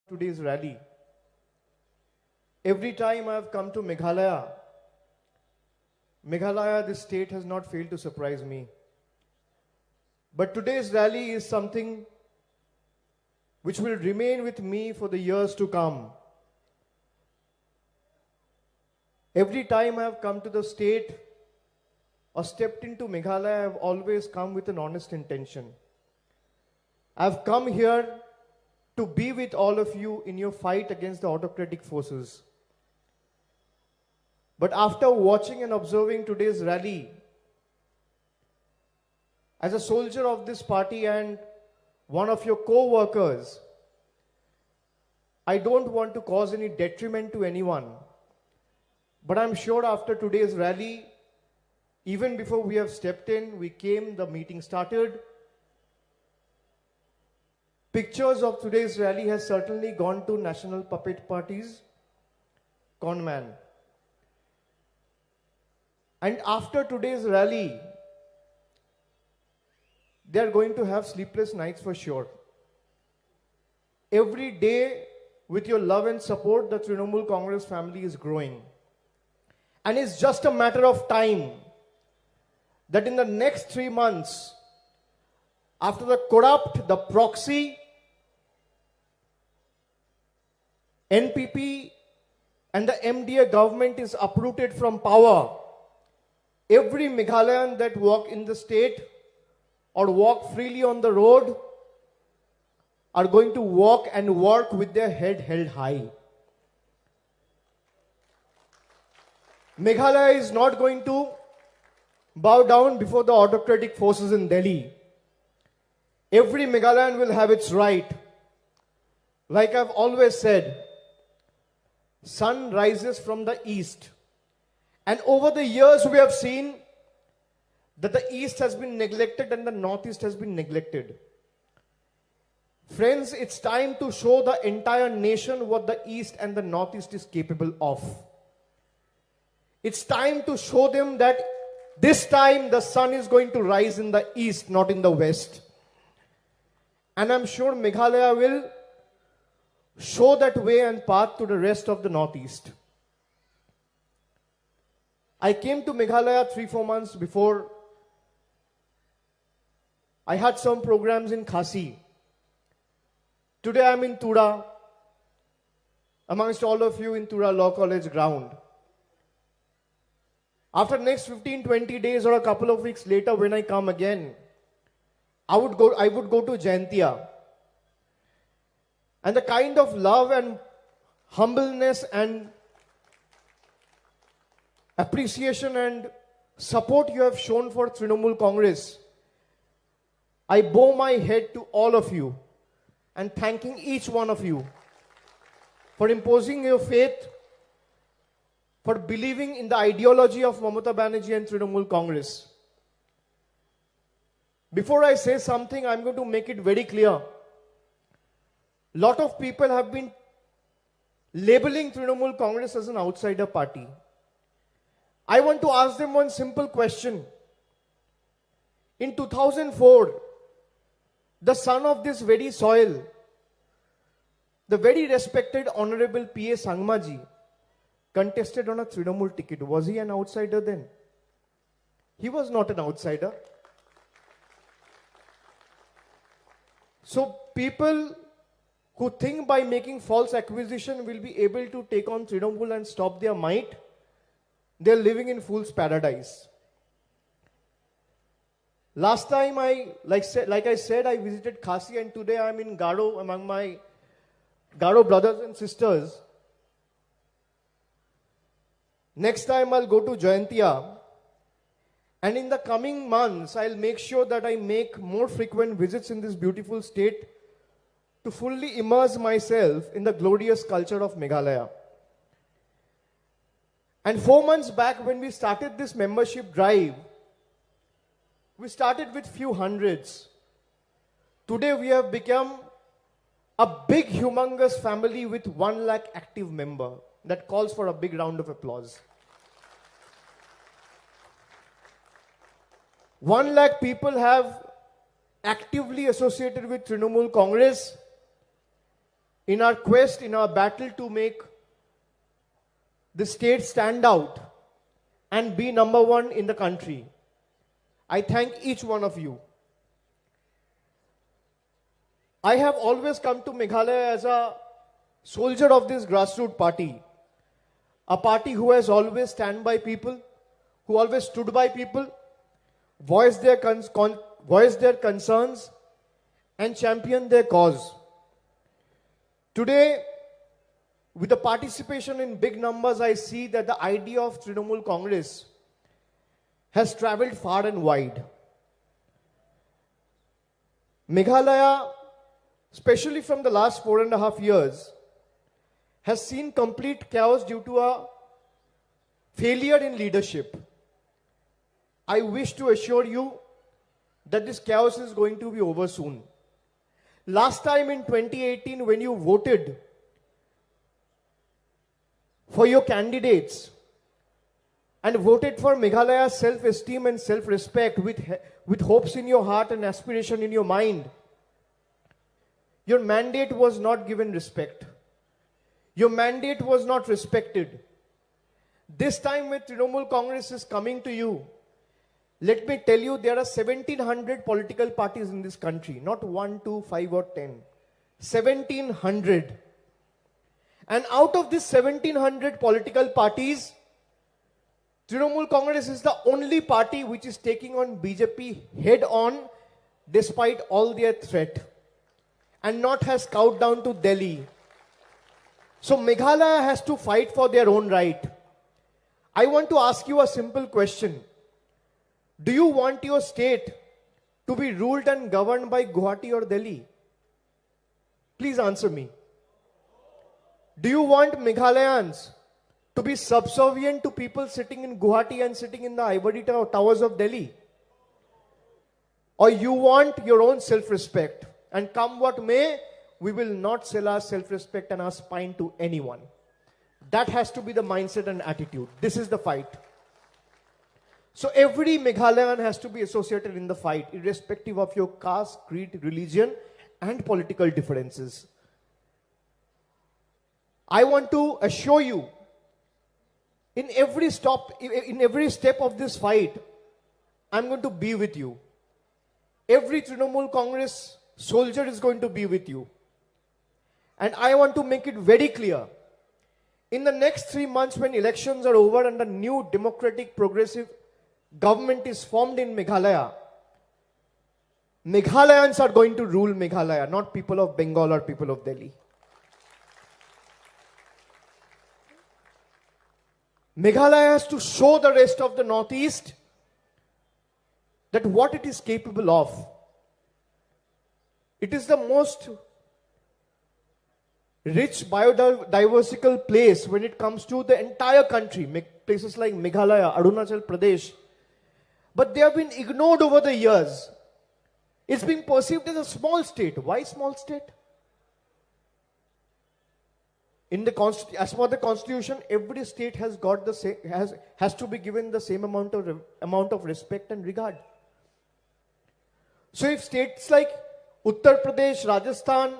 today's rally. Every time I have come to Meghalaya, this state has not failed to surprise me. But today's rally is something which will remain with me for the years to come. Every time I have come to the state or stepped into Meghalaya, I have always come with an honest intention. I have come here to be with all of you in your fight against the autocratic forces. But after watching and observing today's rally, as a soldier of this party and one of your co-workers, I don't want to cause any detriment to anyone. But I'm sure after today's rally, even before we have stepped in, we came, the meeting started. Pictures of today's rally has certainly gone to national puppet parties, con man. And after today's rally, they are going to have sleepless nights for sure. Every day, with your love and support, the Trinamool Congress family is growing. And it's just a matter of time that in the next 3 months, after the corrupt, the proxy, NPP and the MDA government is uprooted from power, every Meghalayan that walk in the state or walk freely on the road are going to walk and work with their head held high. Meghalaya is not going to bow down before the autocratic forces in Delhi. Every Meghalayan will have its right. Like I've always said, sun rises from the east. And over the years we have seen that the east has been neglected and the northeast has been neglected. Friends, it's time to show the entire nation what the east and the northeast is capable of. It's time to show them that this time the sun is going to rise in the east, not in the west. And I'm sure Meghalaya will show that way and path to the rest of the northeast. I came to Meghalaya 3-4 months before. I had some programs in Khasi. Today I'm in Turao, amongst all of you in Turao Law College ground. After next 15-20 days or a couple of weeks later when I come again, I would go to Jaintia. And the kind of love and humbleness and appreciation and support you have shown for Trinamool Congress, I bow my head to all of you and thanking each one of you for imposing your faith, for believing in the ideology of Mamata Banerjee and Trinamool Congress. Before I say something, I'm going to make it very clear. Lot of people have been labeling Trinamool Congress as an outsider party. I want to ask them one simple question. In 2004, the son of this very soil, the very respected Honorable P.A. Sangmaji, contested on a Trinamool ticket. Was he an outsider then? He was not an outsider. So people who think by making false accusation will be able to take on Trinamool and stop their might, they're living in fool's paradise. Last time like I said, I visited Khasi, and today I'm in Garo among my Garo brothers and sisters. Next time I'll go to Jaintia. And in the coming months, I'll make sure that I make more frequent visits in this beautiful state to fully immerse myself in the glorious culture of Meghalaya. And 4 months back when we started this membership drive, we started with few hundreds. Today we have become a big, humongous family with 1 lakh active member. That calls for a big round of applause. 1 lakh people have actively associated with Trinamool Congress. in our quest, in our battle to make the state stand out and be number one in the country. I thank each one of you. I have always come to Meghalaya as a soldier of this grassroots party. A party who has always stand by people, who always stood by people, voiced their concerns, and championed their cause. Today, with the participation in big numbers, I see that the idea of Trinamool Congress has traveled far and wide. Meghalaya, especially from the last 4.5 years, has seen complete chaos due to a failure in leadership. I wish to assure you that this chaos is going to be over soon. Last time in 2018, when you voted for your candidates and voted for Meghalaya's self-esteem and self-respect with hopes in your heart and aspiration in your mind, your mandate was not given respect. Your mandate was not respected. This time when Trinamool Congress is coming to you, let me tell you, there are 1,700 political parties in this country. Not 1, 2, 5 or 10. 1,700. And out of these 1,700 political parties, Trinamool Congress is the only party which is taking on BJP head on despite all their threat. And not has scouted down to Delhi. So Meghalaya has to fight for their own right. I want to ask you a simple question. Do you want your state to be ruled and governed by Guwahati or Delhi? Please answer me. Do you want Meghalayans to be subservient to people sitting in Guwahati and sitting in the ivory towers of Delhi? Or you want your own self-respect? And come what may, we will not sell our self-respect and our spine to anyone. That has to be the mindset and attitude. This is the fight. So every Meghalayan has to be associated in the fight, irrespective of your caste, creed, religion, and political differences. I want to assure you, in every step of this fight, I'm going to be with you. Every Trinamool Congress soldier is going to be with you. And I want to make it very clear. In the next 3 months, when elections are over and a new democratic progressive government is formed in Meghalaya, Meghalayans are going to rule Meghalaya, not people of Bengal or people of Delhi. Meghalaya has to show the rest of the Northeast that what it is capable of. It is the most rich biodiversical place when it comes to the entire country, places like Meghalaya, Arunachal Pradesh. But they have been ignored over the years. It's being perceived as a small state. Why small state? As per the constitution, every state has got the same, has to be given the same amount of respect and regard. So if states like Uttar Pradesh, Rajasthan,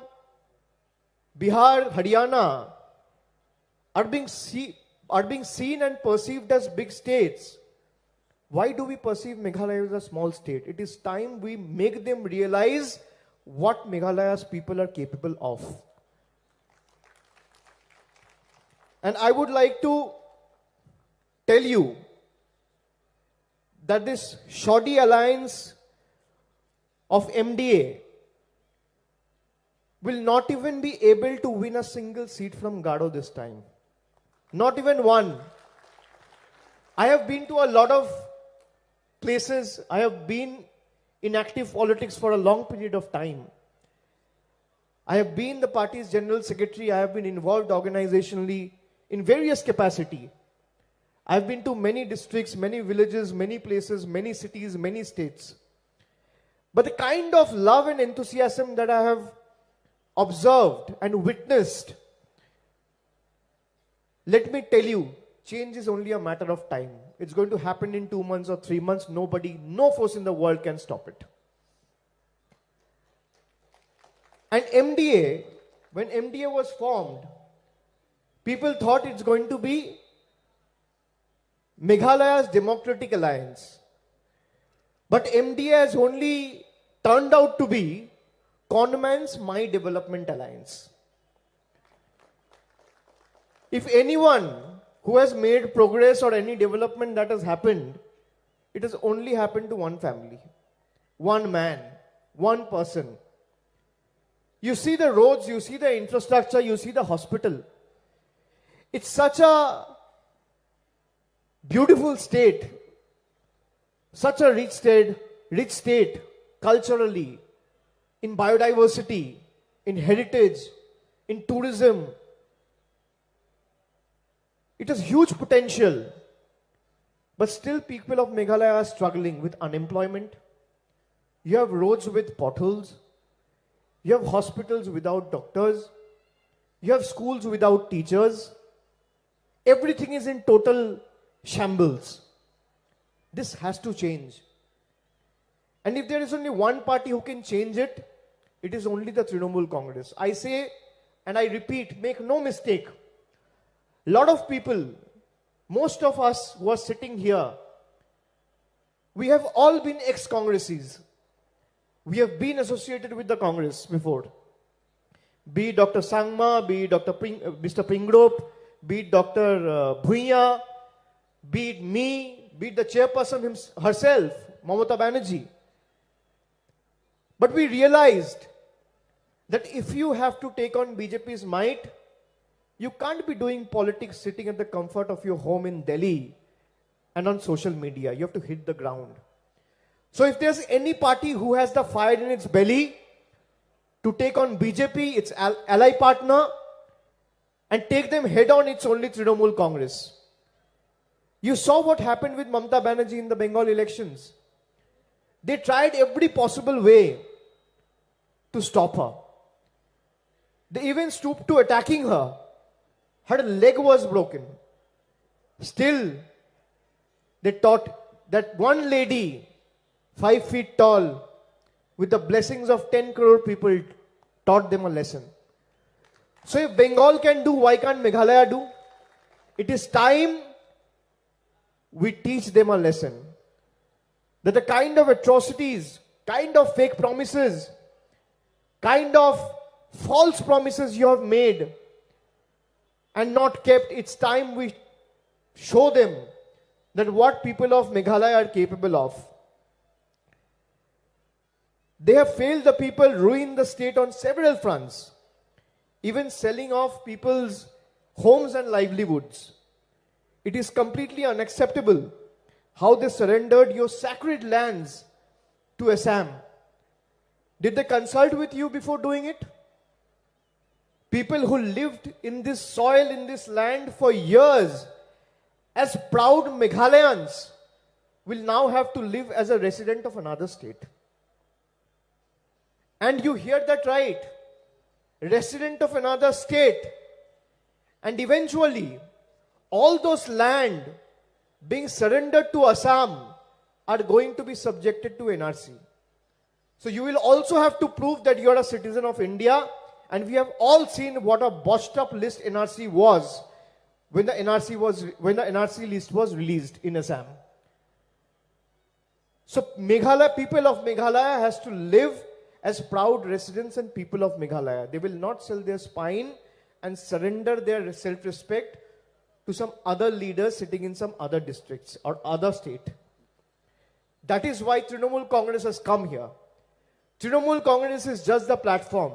Bihar, Haryana are being seen and perceived as big states, why do we perceive Meghalaya as a small state? It is time we make them realize what Meghalaya's people are capable of. And I would like to tell you that this shoddy alliance of MDA will not even be able to win a single seat from Gado this time. Not even one. I have been to a lot of places. I have been in active politics for a long period of time. I have been the party's general secretary. I have been involved organizationally in various capacity. I have been to many districts, many villages, many places, many cities, many states. But the kind of love and enthusiasm that I have observed and witnessed, let me tell you, change is only a matter of time. It's going to happen in 2 months or 3 months. Nobody, no force in the world can stop it. And MDA, when MDA was formed, people thought it's going to be Meghalaya's Democratic Alliance. But MDA has only turned out to be Conman's My Development Alliance. If anyone who has made progress or any development that has happened, it has only happened to one family, one man, one person. You see the roads, you see the infrastructure, you see the hospital. It's such a beautiful state, such a rich state culturally, in biodiversity, in heritage, in tourism. It has huge potential, but still people of Meghalaya are struggling with unemployment. You have roads with potholes. You have hospitals without doctors. You have schools without teachers. Everything is in total shambles. This has to change. And if there is only one party who can change it, it is only the Trinamool Congress. I say, and I repeat, make no mistake. A lot of people, most of us who are sitting here, we have all been ex-Congresses. We have been associated with the Congress before. Be it Dr. Sangma, be it Mr. Pingrop, be it Dr. Bhuiya, be it me, be it the chairperson herself, Mamata Banerjee. But we realized that if you have to take on BJP's might, you can't be doing politics sitting at the comfort of your home in Delhi and on social media. You have to hit the ground. So if there's any party who has the fire in its belly to take on BJP, its ally partner, and take them head on, it's only Trinamool Congress. You saw what happened with Mamata Banerjee in the Bengal elections. They tried every possible way to stop her. They even stooped to attacking her. Her leg was broken. Still, they taught that one lady, 5 feet tall, with the blessings of 10 crore people, taught them a lesson. So if Bengal can do, why can't Meghalaya do? It is time we teach them a lesson. That the kind of atrocities, kind of fake promises, kind of false promises you have made and not kept, it's time we show them that what people of Meghalaya are capable of. They have failed the people, ruined the state on several fronts, even selling off people's homes and livelihoods. It is completely unacceptable how they surrendered your sacred lands to Assam. Did they consult with you before doing it? People who lived in this soil, in this land for years, as proud Meghalayans, will now have to live as a resident of another state. And you hear that right. Resident of another state. And eventually, all those land being surrendered to Assam are going to be subjected to NRC. So you will also have to prove that you are a citizen of India, and we have all seen what a botched up list NRC was when the NRC list was released in Assam. So Meghalaya, people of Meghalaya has to live as proud residents and people of Meghalaya. They will not sell their spine and surrender their self-respect to some other leader sitting in some other districts or other state. That is why Trinamool Congress has come here. Trinamool Congress is just the platform.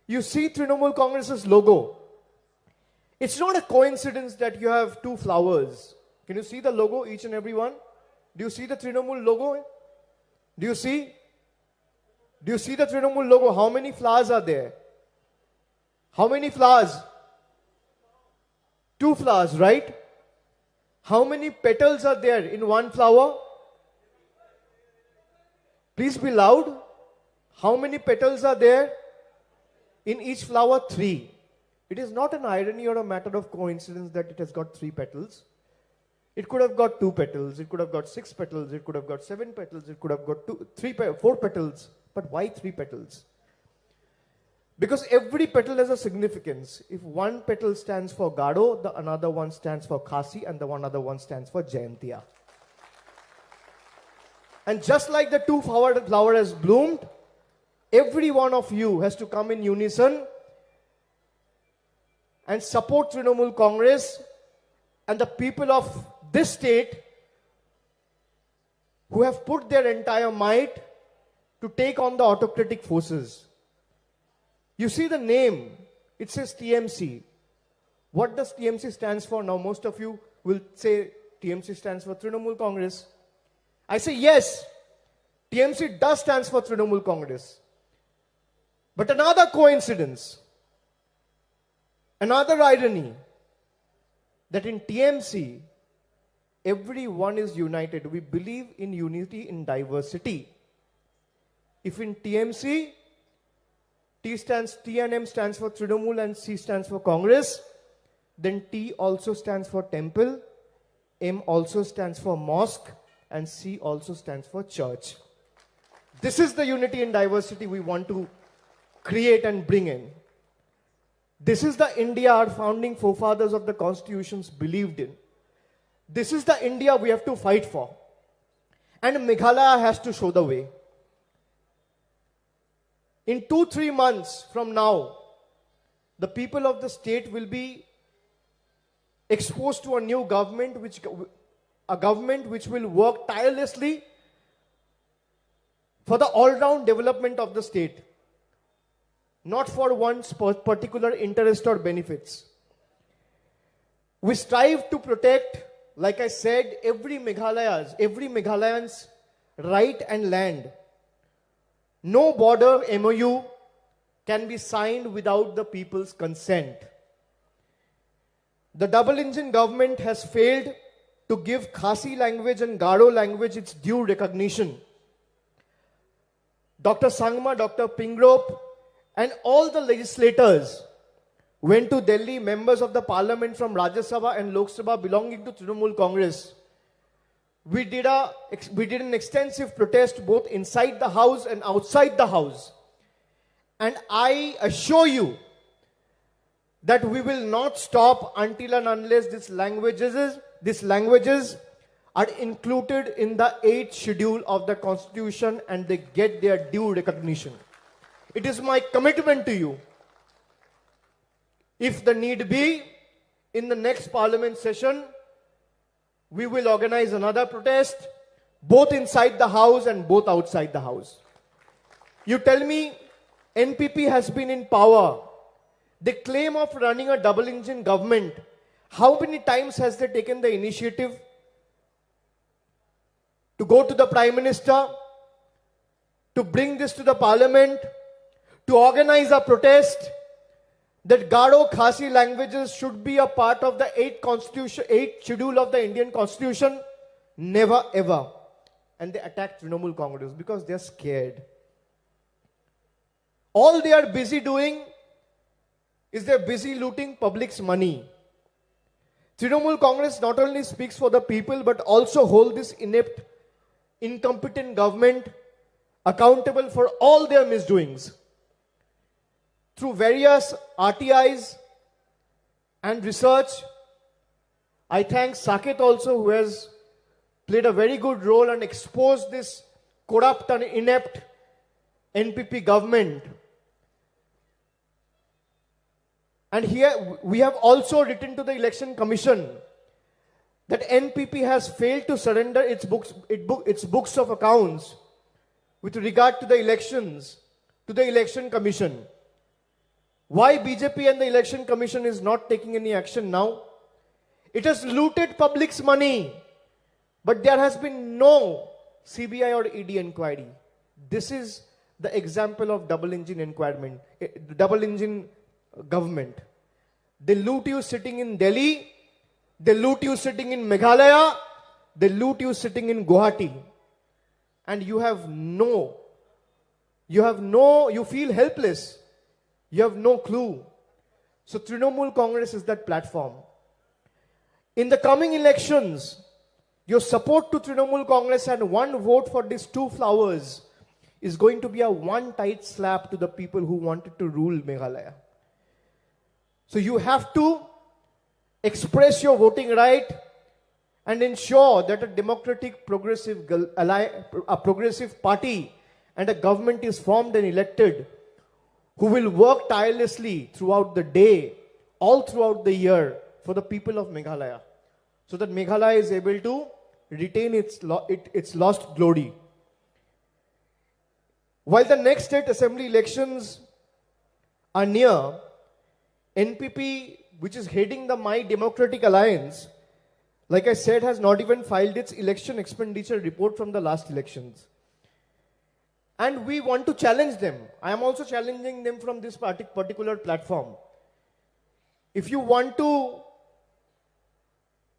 You see Trinamool Congress's logo. It's not a coincidence that you have two flowers. Can you see the logo, each and every one? Do you see the Trinamool logo? Do you see? Do you see the Trinamool logo? How many flowers are there? How many flowers? 2 flowers, right? How many petals are there in one flower? Please be loud. How many petals are there? In each flower, 3. It is not an irony or a matter of coincidence that it has got 3 petals. It could have got 2 petals. It could have got 6 petals. It could have got 7 petals. It could have got 4 petals. But why 3 petals? Because every petal has a significance. If one petal stands for Gado, the another one stands for Khasi, and the one other one stands for Jayantiya. And just like the two flower has bloomed, every one of you has to come in unison and support Trinamool Congress and the people of this state who have put their entire might to take on the autocratic forces. You see the name, it says TMC. What does TMC stands for? Now most of you will say TMC stands for Trinamool Congress. I say yes, TMC does stands for Trinamool Congress. But another coincidence, another irony, that in TMC, everyone is united. We believe in unity in diversity. If in TMC, T and M stands for Trinamool and C stands for Congress, then T also stands for temple, M also stands for mosque, and C also stands for church. This is the unity in diversity we want to create and bring in. This is the India our founding forefathers of the constitutions believed in. This is the India we have to fight for. And Meghalaya has to show the way. In 2-3 months from now, the people of the state will be exposed to a new government, a government which will work tirelessly for the all-round development of the state, not for one's particular interest or benefits. We strive to protect, like I said, every Meghalayan's right and land. No border MOU can be signed without the people's consent. The double-engine government has failed to give Khasi language and Gado language its due recognition. Dr. Sangma, Dr. Pingrop, and all the legislators went to Delhi, members of the parliament from Rajya Sabha and Lok Sabha belonging to Trinamool Congress. We did an extensive protest both inside the house and outside the house. And I assure you that we will not stop until and unless these languages are included in the 8th schedule of the Constitution and they get their due recognition. It is my commitment to you. If the need be, in the next parliament session, we will organize another protest, both inside the house and both outside the house. You tell me, NPP has been in power. They claim of running a double-engine government. How many times has they taken the initiative to go to the Prime Minister, to bring this to the Parliament, to organize a protest that Gado Khasi languages should be a part of the 8th schedule of the Indian Constitution? Never ever. And they attack Trinamool Congress because they are scared. All they are busy doing is they are busy looting public's money. Trinamool Congress not only speaks for the people but also hold this inept, incompetent government accountable for all their misdoings. Through various RTIs and research, I thank Saket also, who has played a very good role and exposed this corrupt and inept NPP government. And here we have also written to the Election Commission that NPP has failed to surrender its books of accounts with regard to the elections to the Election Commission. Why BJP and the Election Commission is not taking any action now? It has looted public's money, but there has been no CBI or ED inquiry. This is the example of double-engine government. They loot you sitting in Delhi, they loot you sitting in Meghalaya, they loot you sitting in Guwahati. And you feel helpless. You have no clue. So Trinamool Congress is that platform. In the coming elections, your support to Trinamool Congress and one vote for these two flowers is going to be a one tight slap to the people who wanted to rule Meghalaya. So you have to express your voting right and ensure that a democratic progressive party and a government is formed and elected who will work tirelessly throughout the day, all throughout the year for the people of Meghalaya, so that Meghalaya is able to retain its lost glory. While the next state assembly elections are near, NPP, which is heading the My Democratic Alliance, like I said, has not even filed its election expenditure report from the last elections. And we want to challenge them. I am also challenging them from this particular platform. If you want to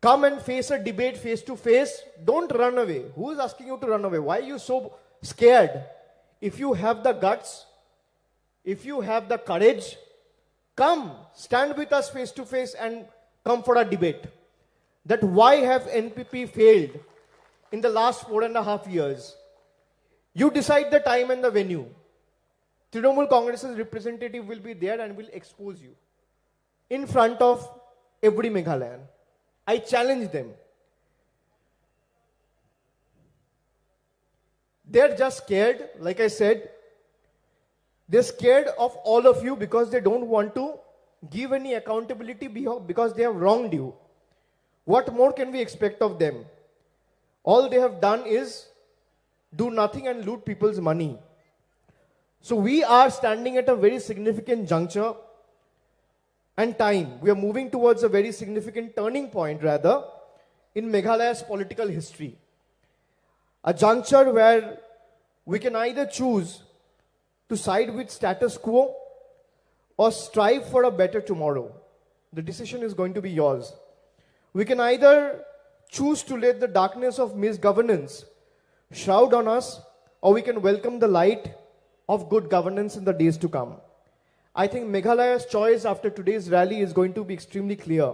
come and face a debate face to face, don't run away. Who is asking you to run away? Why are you so scared? If you have the guts, if you have the courage, come, stand with us face to face and come for a debate. That why have NPP failed in the last 4.5 years? You decide the time and the venue. Trinamool Congress's representative will be there and will expose you in front of every Meghalayan. I challenge them. They're just scared, like I said. They're scared of all of you because they don't want to give any accountability because they have wronged you. What more can we expect of them? All they have done is do nothing and loot people's money. So we are standing at a very significant juncture and time. We are moving towards a very significant turning point, rather, in Meghalaya's political history. A juncture where we can either choose to side with status quo or strive for a better tomorrow. The decision is going to be yours. We can either choose to let the darkness of misgovernance shroud on us, or we can welcome the light of good governance in the days to come. I think Meghalaya's choice after today's rally is going to be extremely clear.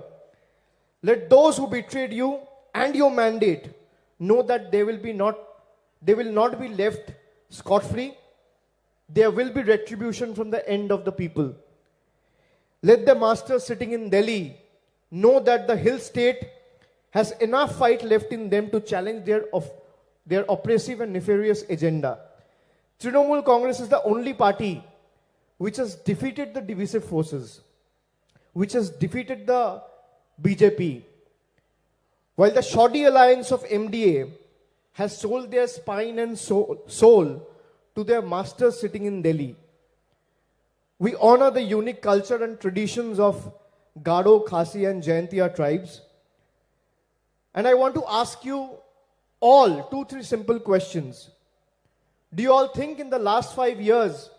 Let those who betrayed you and your mandate know that they will not be left scot-free. There will be retribution from the end of the people. Let the masters sitting in Delhi know that the hill state has enough fight left in them to challenge their oppressive and nefarious agenda. Trinamool Congress is the only party which has defeated the divisive forces, which has defeated the BJP, while the shoddy alliance of MDA has sold their spine and soul to their masters sitting in Delhi. We honor the unique culture and traditions of Gado, Khasi and Jaintia tribes. And I want to ask you all 2-3 simple questions. Do you all think in the last 5 years,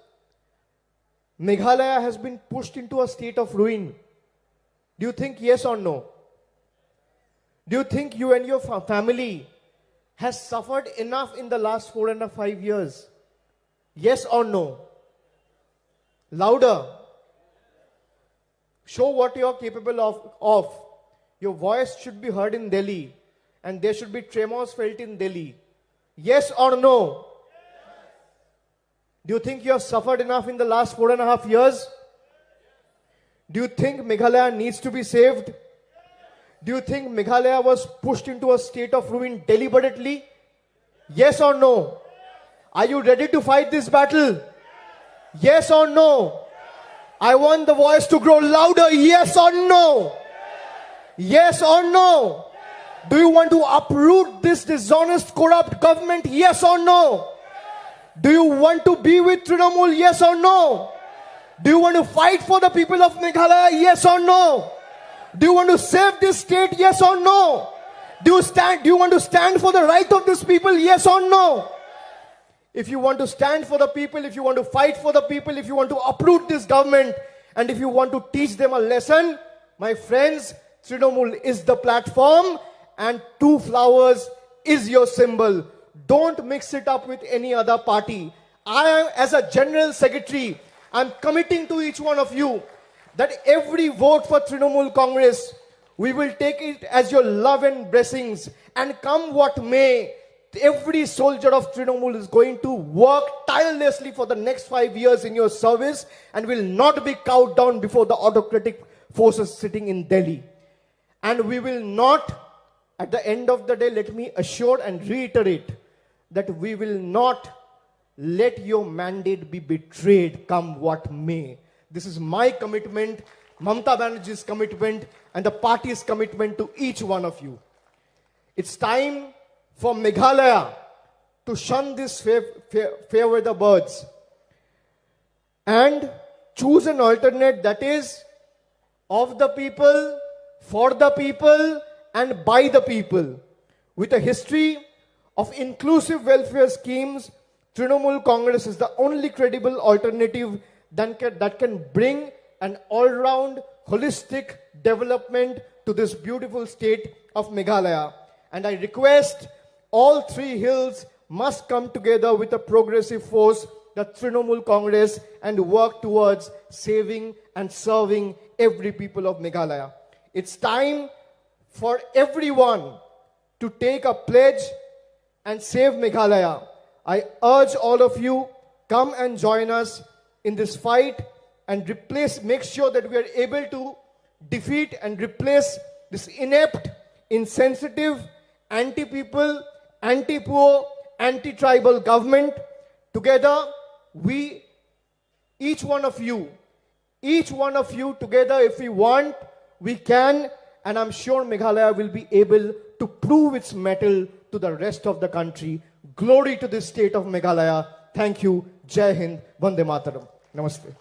Meghalaya has been pushed into a state of ruin? Do you think yes or no? Do you think you and your family has suffered enough in the last 4.5 years? Yes or no? Louder. Show what you are capable of. Your voice should be heard in Delhi, and there should be tremors felt in Delhi. Yes or no? Do you think you have suffered enough in the last 4.5 years? Do you think Meghalaya needs to be saved? Do you think Meghalaya was pushed into a state of ruin deliberately? Yes or no? Are you ready to fight this battle? Yes or no? I want the voice to grow louder. Yes or no? Yes or no? Do you want to uproot this dishonest, corrupt government? Yes or no? Do you want to be with Trinamool? Yes or no? Do you want to fight for the people of Meghalaya? Yes or no? Do you want to save this state? Yes or no? Do you want to stand for the right of these people? Yes or no? If you want to stand for the people, if you want to fight for the people, if you want to uproot this government, and if you want to teach them a lesson, my friends, Trinamool is the platform and 2 flowers is your symbol. Don't mix it up with any other party. I am, as a general secretary, I'm committing to each one of you that every vote for Trinamool Congress, we will take it as your love and blessings. And come what may, every soldier of Trinamool is going to work tirelessly for the next 5 years in your service and will not be cowed down before the autocratic forces sitting in Delhi. And we will not, at the end of the day, let me assure and reiterate that we will not let your mandate be betrayed, come what may. This is my commitment, Mamata Banerjee's commitment, and the party's commitment to each one of you. It's time for Meghalaya to shun this fair weather birds and choose an alternate that is of the people, for the people, and by the people. With a history of inclusive welfare schemes, Trinamool Congress is the only credible alternative that can bring an all-round holistic development to this beautiful state of Meghalaya. And I request all three hills must come together with a progressive force, the Trinamool Congress, and work towards saving and serving every people of Meghalaya. It's time for everyone to take a pledge and save Meghalaya. I urge all of you, come and join us in this fight and make sure that we are able to defeat and replace this inept, insensitive, anti-people, anti-poor, anti-tribal government. Together, each one of you together, if we want, we can, and I'm sure Meghalaya will be able to prove its mettle to the rest of the country. Glory to this state of Meghalaya. Thank you. Jai Hind. Vande Mataram. Namaste.